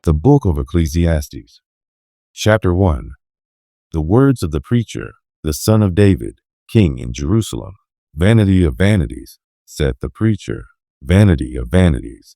The Book of Ecclesiastes, Chapter 1. The words of the preacher, the son of David, king in Jerusalem. Vanity of vanities, saith the preacher, vanity of vanities.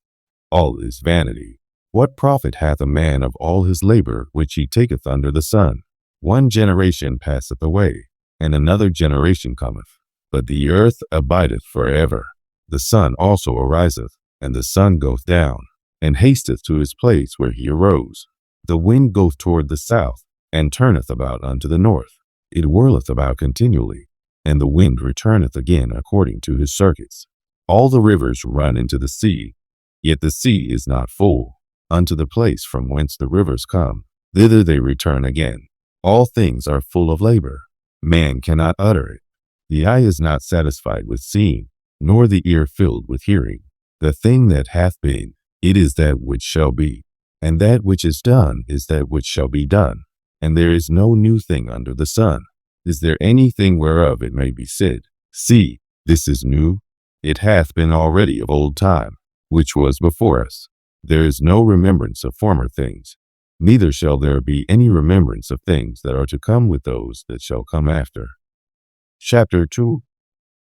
All is vanity. What profit hath a man of all his labor which he taketh under the sun? One generation passeth away, and another generation cometh. But the earth abideth forever. The sun also ariseth, and the sun goeth down, and hasteth to his place where he arose. The wind goeth toward the south, and turneth about unto the north. It whirleth about continually, and the wind returneth again according to his circuits. All the rivers run into the sea, yet the sea is not full. Unto the place from whence the rivers come, thither they return again. All things are full of labor. Man cannot utter it. The eye is not satisfied with seeing, nor the ear filled with hearing. The thing that hath been, it is that which shall be, and that which is done is that which shall be done. And there is no new thing under the sun. Is there anything whereof it may be said, See, this is new? It hath been already of old time, which was before us. There is no remembrance of former things, neither shall there be any remembrance of things that are to come with those that shall come after. Chapter 2.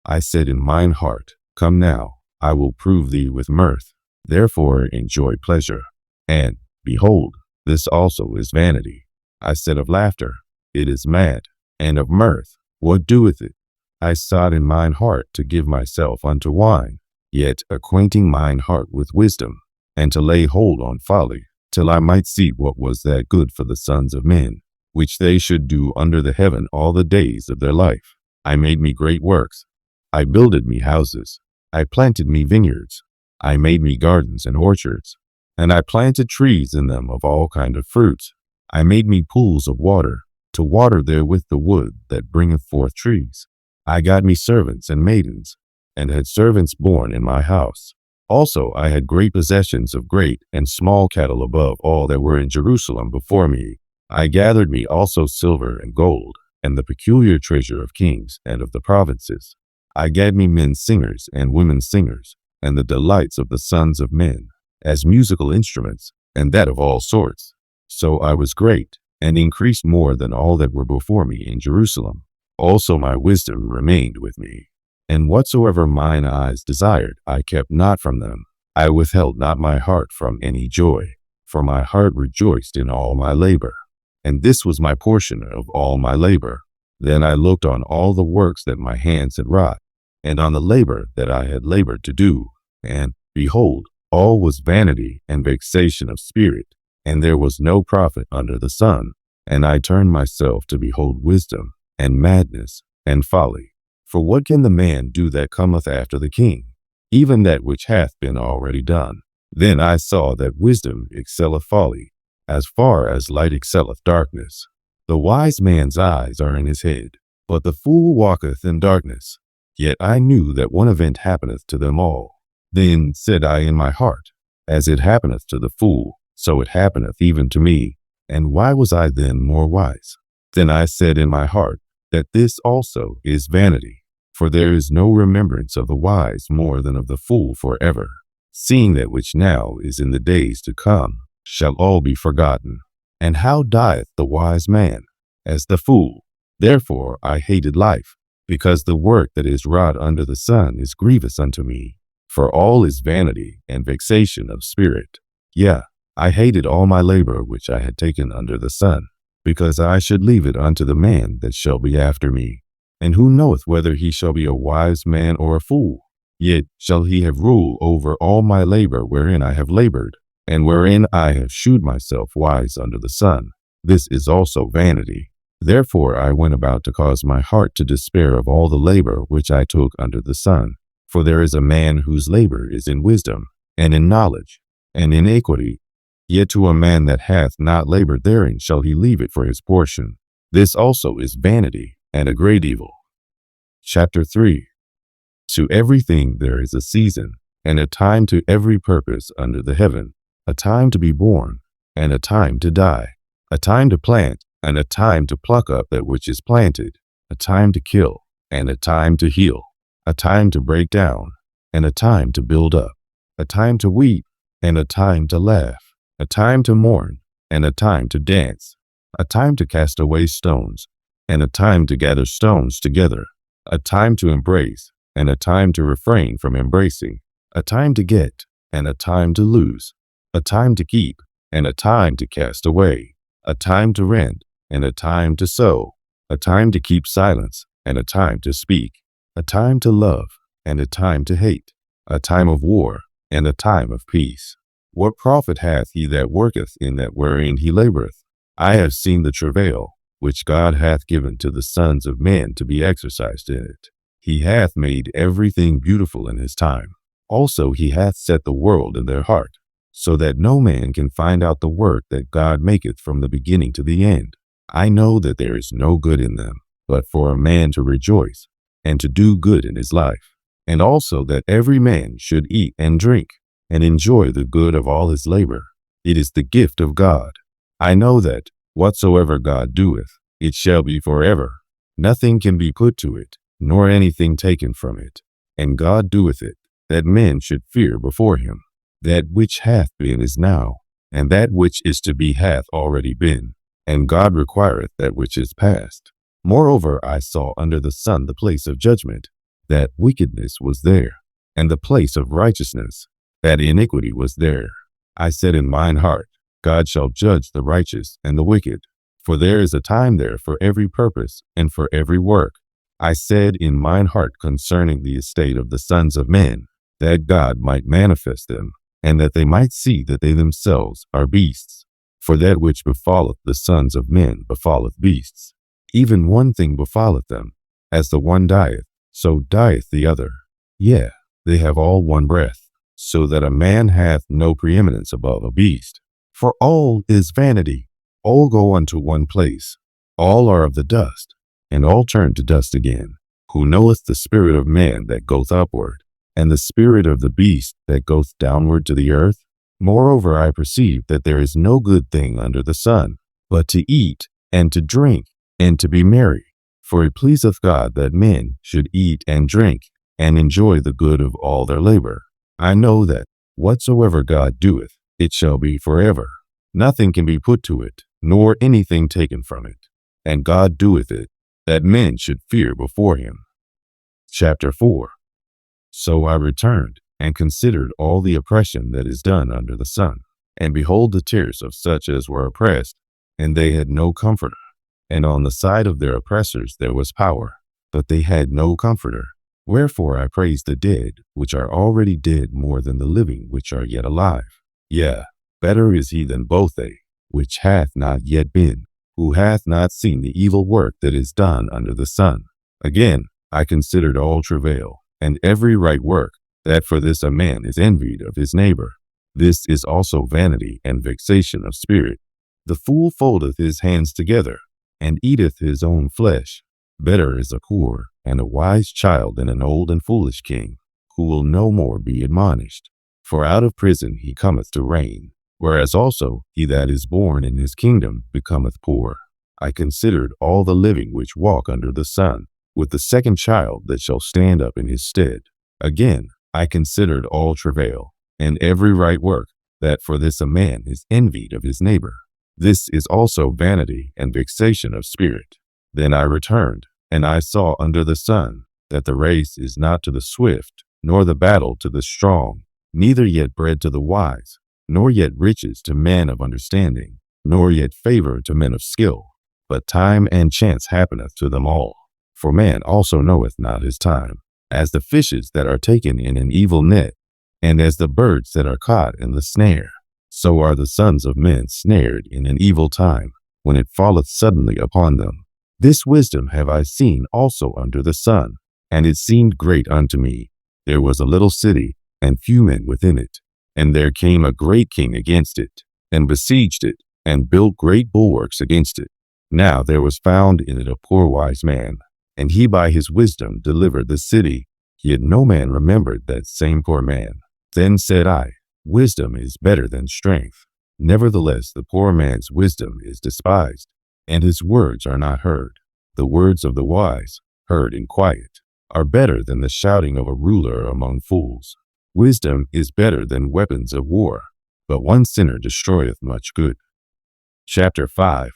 I said in mine heart, Come now, I will prove thee with mirth. Therefore enjoy pleasure. And, behold, this also is vanity. I said of laughter, It is mad. And of mirth, what doeth it? I sought in mine heart to give myself unto wine, yet acquainting mine heart with wisdom, and to lay hold on folly, till I might see what was that good for the sons of men, which they should do under the heaven all the days of their life. I made me great works. I builded me houses. I planted me vineyards. I made me gardens and orchards, and I planted trees in them of all kind of fruits. I made me pools of water, to water therewith the wood that bringeth forth trees. I got me servants and maidens, and had servants born in my house. Also I had great possessions of great and small cattle above all that were in Jerusalem before me. I gathered me also silver and gold, and the peculiar treasure of kings and of the provinces. I gat me men singers and women singers, and the delights of the sons of men, as musical instruments, and that of all sorts. So I was great, and increased more than all that were before me in Jerusalem. Also my wisdom remained with me. And whatsoever mine eyes desired, I kept not from them. I withheld not my heart from any joy, for my heart rejoiced in all my labor. And this was my portion of all my labor. Then I looked on all the works that my hands had wrought, and on the labor that I had labored to do. And, behold, all was vanity and vexation of spirit, and there was no profit under the sun. And I turned myself to behold wisdom, and madness, and folly. For what can the man do that cometh after the king? Even that which hath been already done. Then I saw that wisdom excelleth folly, as far as light excelleth darkness. The wise man's eyes are in his head, but the fool walketh in darkness. Yet I knew that one event happeneth to them all. Then said I in my heart, As it happeneth to the fool, so it happeneth even to me. And why was I then more wise? Then I said in my heart, that this also is vanity. For there is no remembrance of the wise more than of the fool forever. Seeing that which now is in the days to come shall all be forgotten. And how dieth the wise man? As the fool. Therefore I hated life, because the work that is wrought under the sun is grievous unto me. For all is vanity and vexation of spirit. Yea, I hated all my labor which I had taken under the sun, because I should leave it unto the man that shall be after me. And who knoweth whether he shall be a wise man or a fool? Yet shall he have rule over all my labor wherein I have labored, and wherein I have shewed myself wise under the sun. This is also vanity. Therefore I went about to cause my heart to despair of all the labor which I took under the sun. For there is a man whose labor is in wisdom, and in knowledge, and in equity. Yet to a man that hath not labored therein shall he leave it for his portion. This also is vanity, and a great evil. Chapter 3. To everything there is a season, and a time to every purpose under the heaven, a time to be born, and a time to die, a time to plant, and a time to pluck up that which is planted, a time to kill, and a time to heal, a time to break down, and a time to build up, a time to weep, and a time to laugh, a time to mourn, and a time to dance, a time to cast away stones, and a time to gather stones together, a time to embrace, and a time to refrain from embracing, a time to get, and a time to lose, a time to keep, and a time to cast away, a time to rend, and a time to sow, a time to keep silence, and a time to speak, a time to love, and a time to hate, a time of war, and a time of peace. What profit hath he that worketh in that wherein he laboureth? I have seen the travail which God hath given to the sons of men to be exercised in it. He hath made everything beautiful in his time. Also he hath set the world in their heart, so that no man can find out the work that God maketh from the beginning to the end. I know that there is no good in them, but for a man to rejoice, and to do good in his life, and also that every man should eat and drink, and enjoy the good of all his labor. It is the gift of God. I know that whatsoever God doeth, it shall be forever. Nothing can be put to it, nor anything taken from it. And God doeth it, that men should fear before him. That which hath been is now, and that which is to be hath already been. And God requireth that which is past. Moreover, I saw under the sun the place of judgment, that wickedness was there, and the place of righteousness, that iniquity was there. I said in mine heart, God shall judge the righteous and the wicked, for there is a time there for every purpose and for every work. I said in mine heart concerning the estate of the sons of men, that God might manifest them, and that they might see that they themselves are beasts. For that which befalleth the sons of men befalleth beasts. Even one thing befalleth them. As the one dieth, so dieth the other. Yea, they have all one breath, so that a man hath no preeminence above a beast. For all is vanity. All go unto one place. All are of the dust, and all turn to dust again. Who knoweth the spirit of man that goeth upward, and the spirit of the beast that goeth downward to the earth? Moreover, I perceive that there is no good thing under the sun, but to eat, and to drink, and to be merry. For it pleaseth God that men should eat and drink, and enjoy the good of all their labor. I know that whatsoever God doeth, it shall be forever. Nothing can be put to it, nor anything taken from it. And God doeth it, that men should fear before him. Chapter 4. So I returned, and considered all the oppression that is done under the sun. And behold the tears of such as were oppressed, and they had no comforter. And on the side of their oppressors there was power, but they had no comforter. Wherefore I praise the dead, which are already dead, more than the living, which are yet alive. Yea, better is he than both they, which hath not yet been, who hath not seen the evil work that is done under the sun. Again, I considered all travail, and every right work, that for this a man is envied of his neighbor. This is also vanity and vexation of spirit. The fool foldeth his hands together, and eateth his own flesh. Better is a poor and a wise child than an old and foolish king, who will no more be admonished. For out of prison he cometh to reign, whereas also he that is born in his kingdom becometh poor. I considered all the living which walk under the sun, with the second child that shall stand up in his stead. Again, I considered all travail, and every right work, that for this a man is envied of his neighbor. This is also vanity and vexation of spirit. Then I returned, and I saw under the sun, that the race is not to the swift, nor the battle to the strong, neither yet bread to the wise, nor yet riches to men of understanding, nor yet favor to men of skill. But time and chance happeneth to them all. For man also knoweth not his time, as the fishes that are taken in an evil net, and as the birds that are caught in the snare. So are the sons of men snared in an evil time, when it falleth suddenly upon them. This wisdom have I seen also under the sun, and it seemed great unto me. There was a little city, and few men within it. And there came a great king against it, and besieged it, and built great bulwarks against it. Now there was found in it a poor wise man, and he by his wisdom delivered the city. Yet no man remembered that same poor man. Then said I, Wisdom is better than strength. Nevertheless, the poor man's wisdom is despised, and his words are not heard. The words of the wise, heard in quiet, are better than the shouting of a ruler among fools. Wisdom is better than weapons of war, but one sinner destroyeth much good. Chapter 5.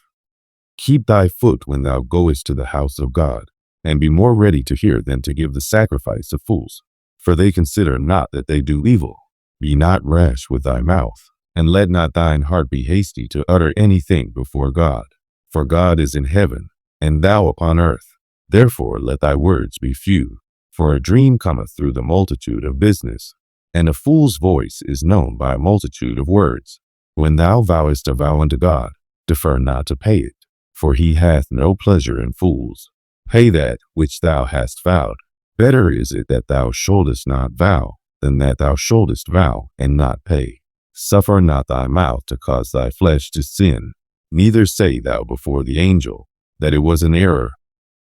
Keep thy foot when thou goest to the house of God, and be more ready to hear than to give the sacrifice of fools. For they consider not that they do evil. Be not rash with thy mouth, and let not thine heart be hasty to utter anything before God. For God is in heaven, and thou upon earth. Therefore let thy words be few. For a dream cometh through the multitude of business, and a fool's voice is known by a multitude of words. When thou vowest a vow unto God, defer not to pay it, for he hath no pleasure in fools. Pay that which thou hast vowed. Better is it that thou shouldest not vow, than that thou shouldest vow and not pay. Suffer not thy mouth to cause thy flesh to sin, neither say thou before the angel that it was an error.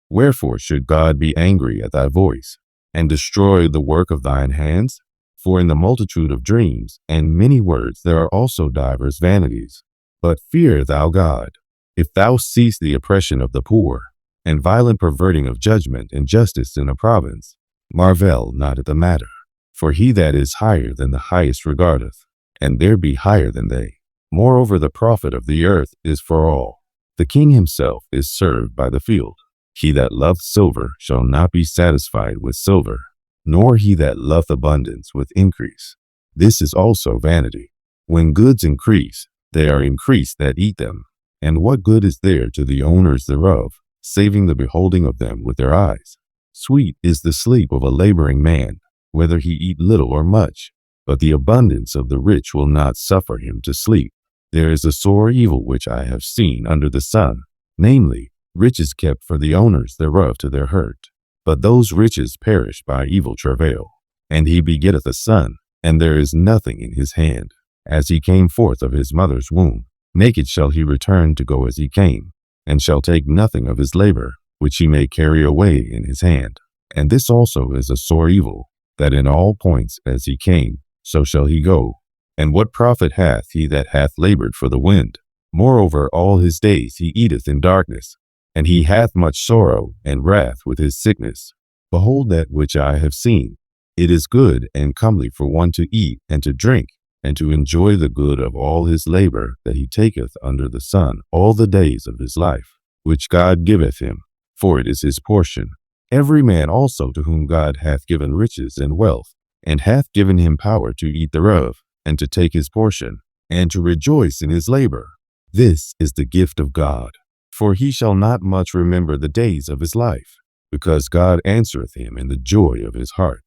Wherefore should God be angry at thy voice, and destroy the work of thine hands? For in the multitude of dreams and many words there are also divers vanities. But fear thou God, if thou cease the oppression of the poor, and violent perverting of judgment and justice in a province. Marvel not at the matter, for he that is higher than the highest regardeth, and there be higher than they. Moreover, the profit of the earth is for all. The king himself is served by the field. He that loveth silver shall not be satisfied with silver, nor he that loveth abundance with increase. This is also vanity. When goods increase, they are increased that eat them. And what good is there to the owners thereof, saving the beholding of them with their eyes? Sweet is the sleep of a laboring man, whether he eat little or much, but the abundance of the rich will not suffer him to sleep. There is a sore evil which I have seen under the sun, namely, riches kept for the owners thereof to their hurt. But those riches perish by evil travail. And he begetteth a son, and there is nothing in his hand. As he came forth of his mother's womb, naked shall he return to go as he came, and shall take nothing of his labor, which he may carry away in his hand. And this also is a sore evil, that in all points as he came, so shall he go. And what profit hath he that hath labored for the wind? Moreover, all his days he eateth in darkness, and he hath much sorrow and wrath with his sickness. Behold that which I have seen. It is good and comely for one to eat and to drink, and to enjoy the good of all his labor that he taketh under the sun all the days of his life, which God giveth him, for it is his portion. Every man also to whom God hath given riches and wealth, and hath given him power to eat thereof, and to take his portion, and to rejoice in his labor. This is the gift of God. For he shall not much remember the days of his life, because God answereth him in the joy of his heart.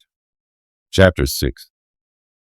Chapter 6.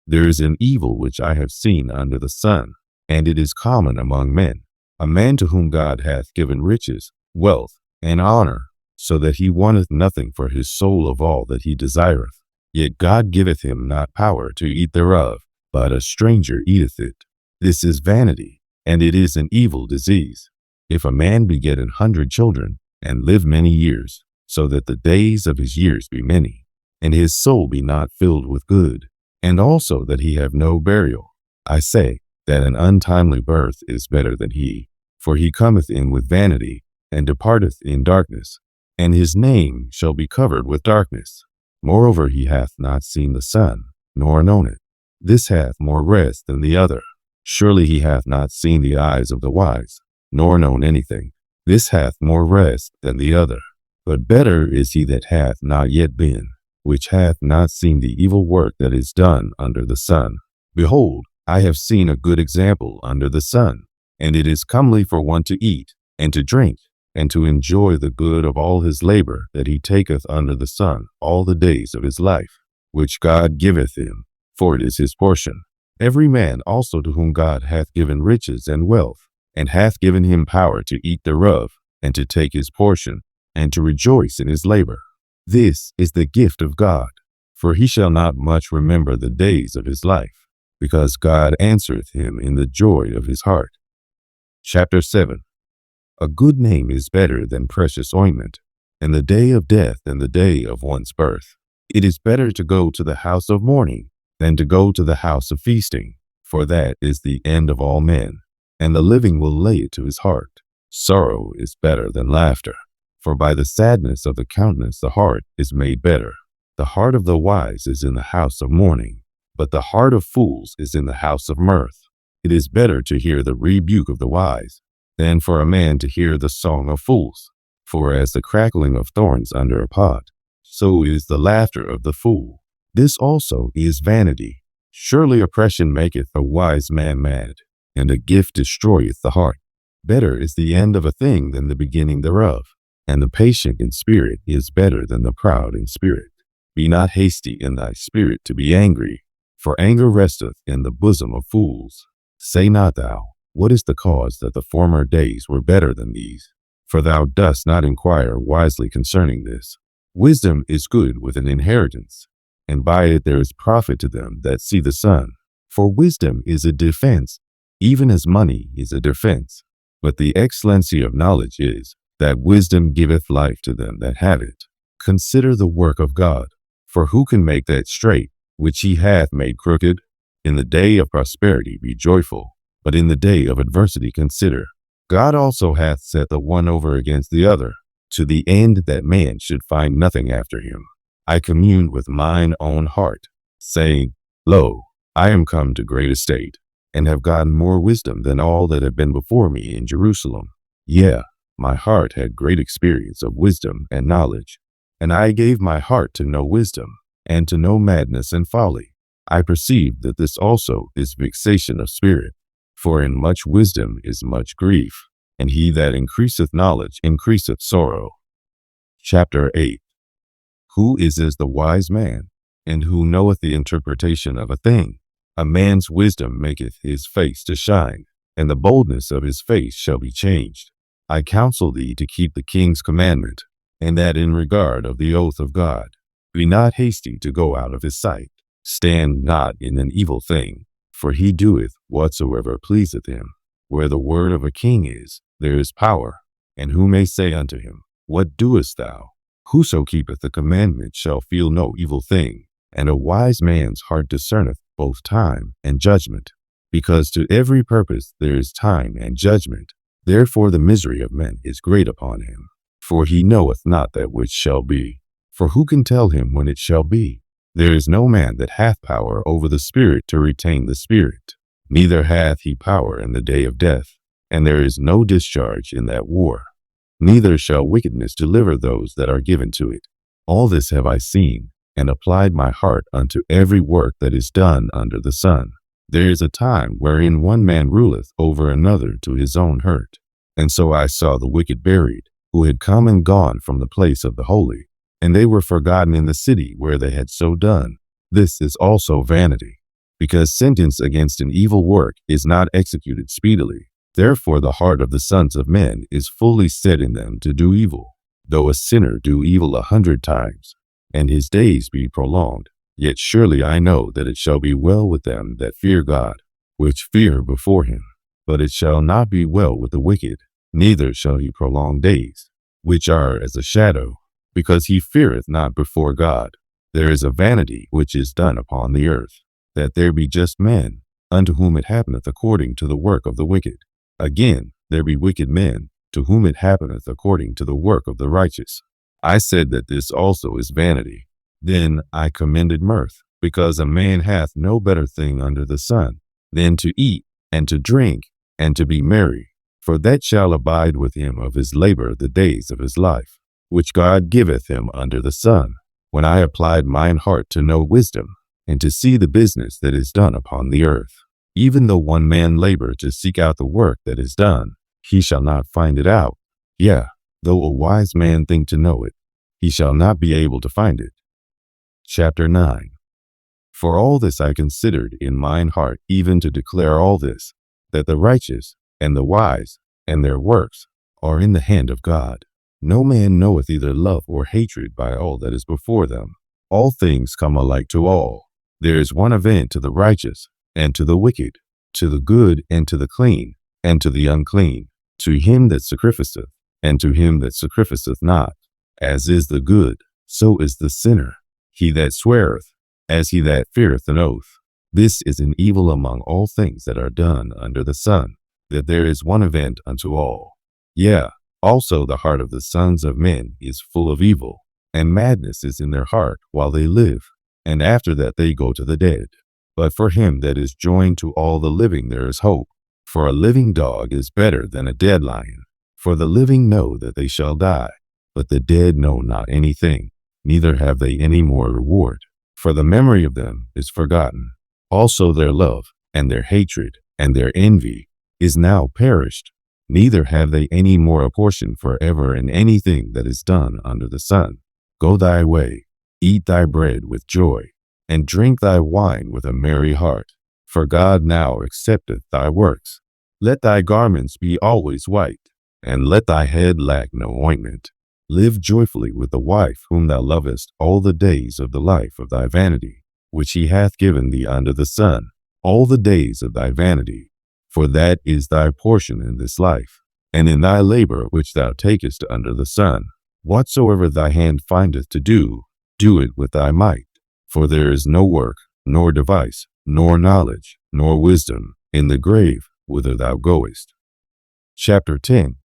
There is an evil which I have seen under the sun, and it is common among men, a man to whom God hath given riches, wealth, and honor, so that he wanteth nothing for his soul of all that he desireth. Yet God giveth him not power to eat thereof, but a stranger eateth it. This is vanity, and it is an evil disease. If a man beget 100 children, and live many years, so that the days of his years be many, and his soul be not filled with good, and also that he have no burial, I say that an untimely birth is better than he, for he cometh in with vanity, and departeth in darkness, and his name shall be covered with darkness. Moreover, he hath not seen the sun, nor known it. This hath more rest than the other. Surely he hath not seen the eyes of the wise, nor known anything. This hath more rest than the other. But better is he that hath not yet been, which hath not seen the evil work that is done under the sun. Behold, I have seen a good example under the sun, and it is comely for one to eat, and to drink, and to enjoy the good of all his labor that he taketh under the sun all the days of his life, which God giveth him, for it is his portion. Every man also to whom God hath given riches and wealth, and hath given him power to eat thereof, and to take his portion, and to rejoice in his labor. This is the gift of God, for he shall not much remember the days of his life, because God answereth him in the joy of his heart. Chapter 7. A good name is better than precious ointment, and the day of death than the day of one's birth. It is better to go to the house of mourning than to go to the house of feasting, for that is the end of all men, and the living will lay it to his heart. Sorrow is better than laughter, for by the sadness of the countenance the heart is made better. The heart of the wise is in the house of mourning, but the heart of fools is in the house of mirth. It is better to hear the rebuke of the wise than for a man to hear the song of fools. For as the crackling of thorns under a pot, so is the laughter of the fool. This also is vanity. Surely oppression maketh a wise man mad, and a gift destroyeth the heart. Better is the end of a thing than the beginning thereof, and the patient in spirit is better than the proud in spirit. Be not hasty in thy spirit to be angry, for anger resteth in the bosom of fools. Say not thou, what is the cause that the former days were better than these? For thou dost not inquire wisely concerning this. Wisdom is good with an inheritance, and by it there is profit to them that see the sun. For wisdom is a defense, even as money is a defense. But the excellency of knowledge is, that wisdom giveth life to them that have it. Consider the work of God, for who can make that straight, which he hath made crooked? In the day of prosperity be joyful, but in the day of adversity consider. God also hath set the one over against the other, to the end that man should find nothing after him. I communed with mine own heart, saying, Lo, I am come to great estate, and have gotten more wisdom than all that have been before me in Jerusalem. Yea, my heart had great experience of wisdom and knowledge, and I gave my heart to know wisdom, and to know madness and folly. I perceived that this also is vexation of spirit. For in much wisdom is much grief, and he that increaseth knowledge increaseth sorrow. Chapter 8. Who is as the wise man, and who knoweth the interpretation of a thing? A man's wisdom maketh his face to shine, and the boldness of his face shall be changed. I counsel thee to keep the king's commandment, and that in regard of the oath of God. Be not hasty to go out of his sight. Stand not in an evil thing, for he doeth whatsoever pleaseth him. Where the word of a king is, there is power. And who may say unto him, What doest thou? Whoso keepeth the commandment shall feel no evil thing. And a wise man's heart discerneth both time and judgment. Because to every purpose there is time and judgment. Therefore the misery of men is great upon him. For he knoweth not that which shall be. For who can tell him when it shall be? There is no man that hath power over the spirit to retain the spirit. Neither hath he power in the day of death. And there is no discharge in that war. Neither shall wickedness deliver those that are given to it. All this have I seen, and applied my heart unto every work that is done under the sun. There is a time wherein one man ruleth over another to his own hurt. And so I saw the wicked buried, who had come and gone from the place of the holy, and they were forgotten in the city where they had so done. This is also vanity, because sentence against an evil work is not executed speedily. Therefore the heart of the sons of men is fully set in them to do evil. Though a sinner do evil 100 times, and his days be prolonged, yet surely I know that it shall be well with them that fear God, which fear before him. But it shall not be well with the wicked, neither shall he prolong days, which are as a shadow, because he feareth not before God. There is a vanity which is done upon the earth, that there be just men, unto whom it happeneth according to the work of the wicked. Again, there be wicked men, to whom it happeneth according to the work of the righteous. I said that this also is vanity. Then I commended mirth, because a man hath no better thing under the sun, than to eat, and to drink, and to be merry. For that shall abide with him of his labor the days of his life, which God giveth him under the sun. When I applied mine heart to know wisdom, and to see the business that is done upon the earth. Even though one man labor to seek out the work that is done, he shall not find it out. Yea, though a wise man think to know it, he shall not be able to find it. Chapter 9. For all this I considered in mine heart, even to declare all this, that the righteous, and the wise, and their works, are in the hand of God. No man knoweth either love or hatred by all that is before them. All things come alike to all. There is one event to the righteous, and to the wicked, to the good, and to the clean, and to the unclean, to him that sacrificeth, and to him that sacrificeth not. As is the good, so is the sinner. He that sweareth, as he that feareth an oath. This is an evil among all things that are done under the sun, that there is one event unto all. Yea, also the heart of the sons of men is full of evil, and madness is in their heart while they live, and after that they go to the dead. But for him that is joined to all the living there is hope. For a living dog is better than a dead lion. For the living know that they shall die, but the dead know not anything, neither have they any more reward. For the memory of them is forgotten. Also their love, and their hatred, and their envy is now perished. Neither have they any more a portion forever in anything that is done under the sun. Go thy way, eat thy bread with joy, and drink thy wine with a merry heart. For God now accepteth thy works. Let thy garments be always white, and let thy head lack no ointment. Live joyfully with the wife whom thou lovest all the days of the life of thy vanity, which he hath given thee under the sun, all the days of thy vanity. For that is thy portion in this life, and in thy labor which thou takest under the sun. Whatsoever thy hand findeth to do, do it with thy might. For there is no work, nor device, nor knowledge, nor wisdom in the grave whither thou goest. Chapter 10.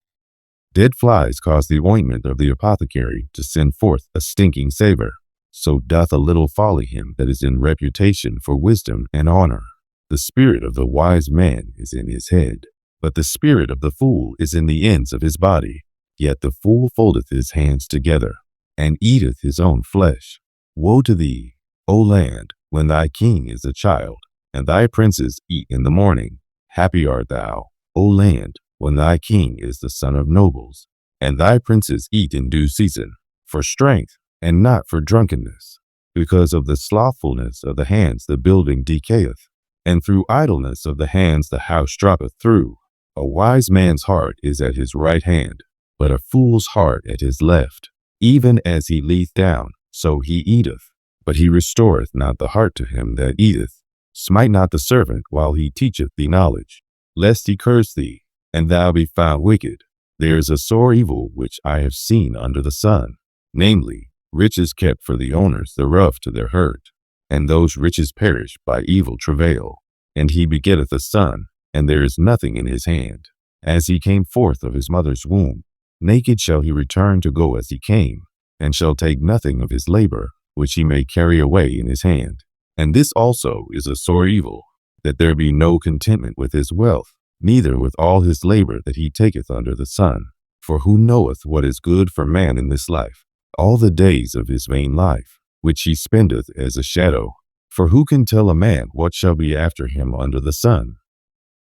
Dead flies cause the ointment of the apothecary to send forth a stinking savor. So doth a little folly him that is in reputation for wisdom and honor. The spirit of the wise man is in his head, but the spirit of the fool is in the ends of his body. Yet the fool foldeth his hands together, and eateth his own flesh. Woe to thee, O land, when thy king is a child, and thy princes eat in the morning. Happy art thou, O land, when thy king is the son of nobles, and thy princes eat in due season, for strength, and not for drunkenness. Because of the slothfulness of the hands the building decayeth, and through idleness of the hands the house droppeth through. A wise man's heart is at his right hand, but a fool's heart at his left. Even as he leeth down, so he eateth, but he restoreth not the heart to him that eateth. Smite not the servant while he teacheth thee knowledge, lest he curse thee, and thou be found wicked. There is a sore evil which I have seen under the sun, namely, riches kept for the owners thereof to their hurt, and those riches perish by evil travail. And he begetteth a son, and there is nothing in his hand. As he came forth of his mother's womb, naked shall he return to go as he came, and shall take nothing of his labor, which he may carry away in his hand. And this also is a sore evil, that there be no contentment with his wealth, neither with all his labor that he taketh under the sun. For who knoweth what is good for man in this life, all the days of his vain life, which he spendeth as a shadow? For who can tell a man what shall be after him under the sun?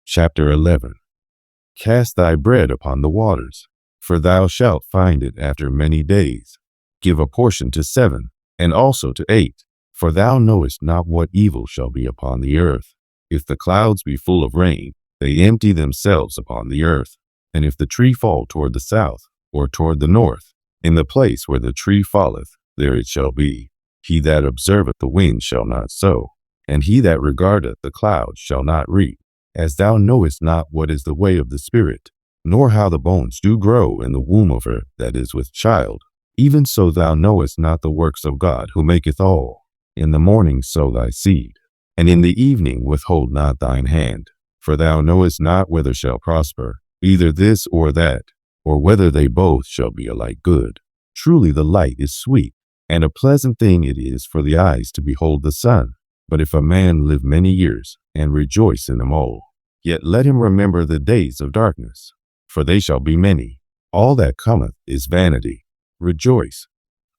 Chapter 11. Cast thy bread upon the waters, for thou shalt find it after many days. Give a portion to 7, and also to 8, for thou knowest not what evil shall be upon the earth. If the clouds be full of rain, they empty themselves upon the earth. And if the tree fall toward the south, or toward the north, in the place where the tree falleth, there it shall be. He that observeth the wind shall not sow, and he that regardeth the clouds shall not reap. As thou knowest not what is the way of the Spirit, nor how the bones do grow in the womb of her that is with child, even so thou knowest not the works of God who maketh all. In the morning sow thy seed, and in the evening withhold not thine hand. For thou knowest not whether shall prosper, either this or that, or whether they both shall be alike good. Truly the light is sweet, and a pleasant thing it is for the eyes to behold the sun. But if a man live many years, and rejoice in them all, yet let him remember the days of darkness, for they shall be many. All that cometh is vanity. Rejoice,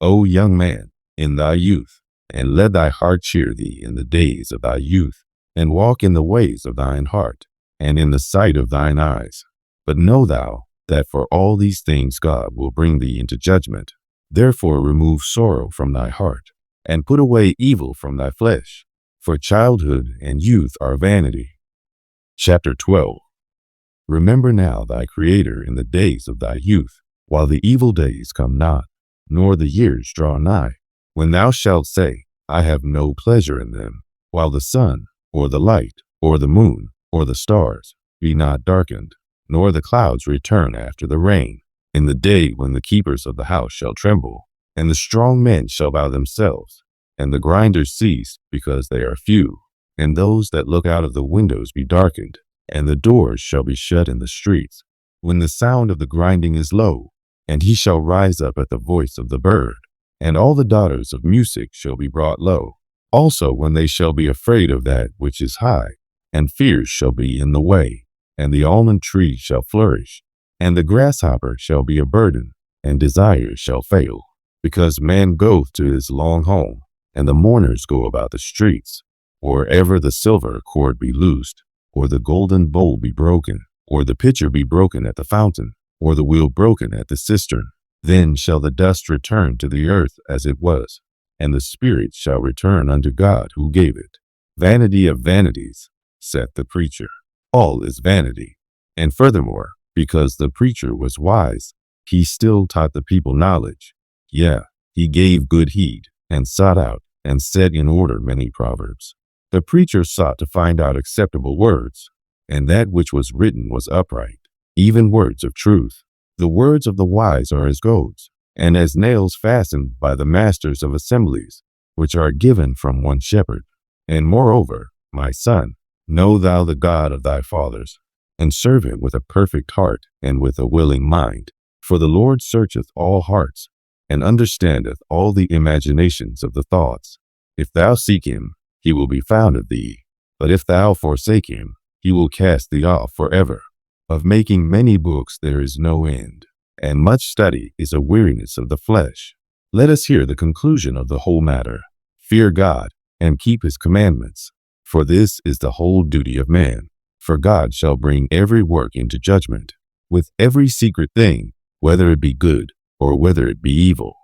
O young man, in thy youth, and let thy heart cheer thee in the days of thy youth, and walk in the ways of thine heart, and in the sight of thine eyes. But know thou that for all these things God will bring thee into judgment. Therefore remove sorrow from thy heart, and put away evil from thy flesh, for childhood and youth are vanity. Chapter 12. Remember now thy Creator in the days of thy youth, while the evil days come not, nor the years draw nigh, when thou shalt say, I have no pleasure in them, while the sun, or the light, or the moon, or the stars be not darkened, nor the clouds return after the rain, in the day when the keepers of the house shall tremble, and the strong men shall bow themselves, and the grinders cease because they are few, and those that look out of the windows be darkened, and the doors shall be shut in the streets, when the sound of the grinding is low, and he shall rise up at the voice of the bird, and all the daughters of music shall be brought low. Also, when they shall be afraid of that which is high, and fears shall be in the way, and the almond tree shall flourish, and the grasshopper shall be a burden, and desire shall fail, because man goeth to his long home, and the mourners go about the streets, or ever the silver cord be loosed, or the golden bowl be broken, or the pitcher be broken at the fountain, or the wheel broken at the cistern. Then shall the dust return to the earth as it was, and the spirit shall return unto God who gave it. Vanity of vanities, saith the preacher. All is vanity. And furthermore, because the preacher was wise, he still taught the people knowledge. Yeah, he gave good heed, and sought out, and set in order many proverbs. The preacher sought to find out acceptable words, and that which was written was upright, even words of truth. The words of the wise are as goads, and as nails fastened by the masters of assemblies, which are given from one shepherd. And moreover, my son, know thou the God of thy fathers, and serve him with a perfect heart and with a willing mind. For the Lord searcheth all hearts, and understandeth all the imaginations of the thoughts. If thou seek him, he will be found of thee. But if thou forsake him, he will cast thee off forever. Of making many books there is no end, and much study is a weariness of the flesh. Let us hear the conclusion of the whole matter. Fear God, and keep his commandments, for this is the whole duty of man. For God shall bring every work into judgment, with every secret thing, whether it be good or whether it be evil.